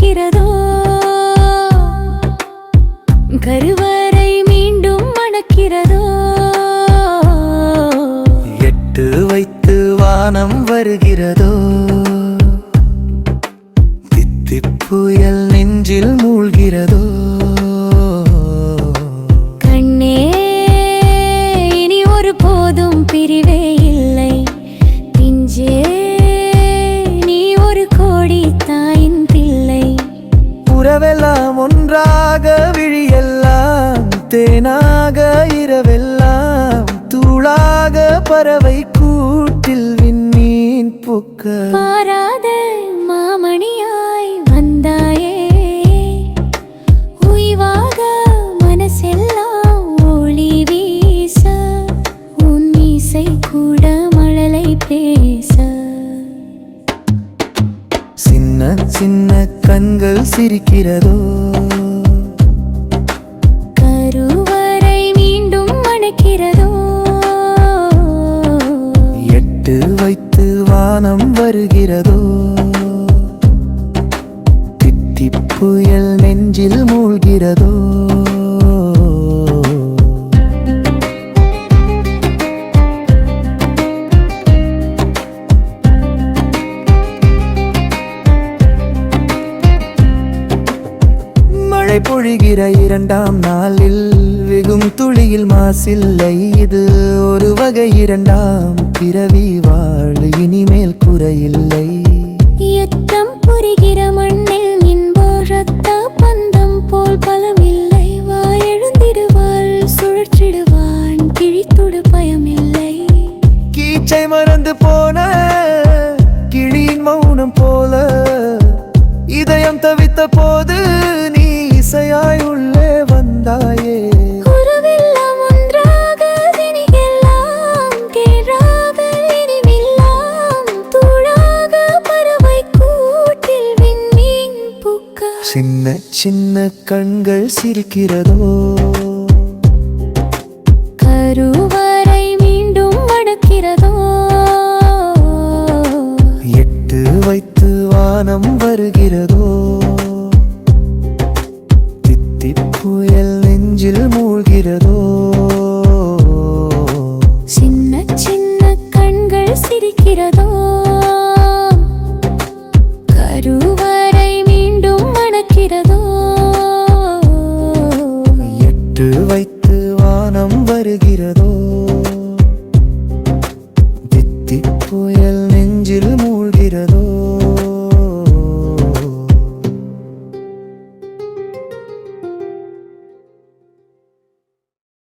சிரிக்கிறதோ கருவறை மீண்டும் மணக்கிறதோ எட்டு வைத்து வானம் வருகிறதோ தித்திப்புயல் நெஞ்சில் மூழ்கிறதோ கண்ணே இனி ஒரு போதும் பிரிவே இல்லை பிஞ்சே நீ ஒரு கோடி தாயின் பிள்ளை உறவெல்லாம் ஒன்றாக விழியெல்லாம் தேனாக இரவெல்லாம் தூளாக பறவை கூட்டில் விண்மீன் பூக்க பாராத மாமணியாய் வந்தாயே உய்வாக மனசெல்லாம் ஒளி வீச உன் இசை கூட மழலை பேச சின்ன சின்ன கண்கள் சிரிக்கிறதோ கருவறை மீண்டும் மணக்கிறதோ எட்டு வைத்து வானம் வருகிறதோ தித்திப்புயல் நெஞ்சில் மூழ்கிறதோ மழை பொழிகிற இரண்டாம் நாளில் வெகும் துளியில் மாசில்லை இது ஒரு வகை இரண்டாம் பிறவி வாழ் இனிமேல் குறையில்லை யுத்தம் புரிகிற மண்ணில் இன்போரத்த பந்தம் போல் பலமில்லை வாயெழுந்திடுவாள் சுழற்றிடுவான் கிழித்துடு பயமில்லை கீச்சை மறந்து போன கிளியின் மௌனம் போல இதயம் தவித்த போது நீ இசையாய் உள்ளே வந்தாயே உறவெல்லாம் ஒன்றாக திணிகெல்லாம் கேராக இனிமெல்லாம் தூளாக பறவை கூட்டில் விண்மீன் பூக்க சின்ன சின்ன கண்கள் சிரிக்கிறதோ கருவறை மீண்டும் மணக்கிறதோ எட்டு வைத்து வானம் வருகிறதோ தித்திப்புயல் நெஞ்சில் மூழ்கிறதோ சின்ன சின்ன கண்கள் சிரிக்கிறதோ கருவறை மீண்டும் மணக்கிறதோ எட்டு வைத்து வானம் வருகிறதோ தித்திப்புயல்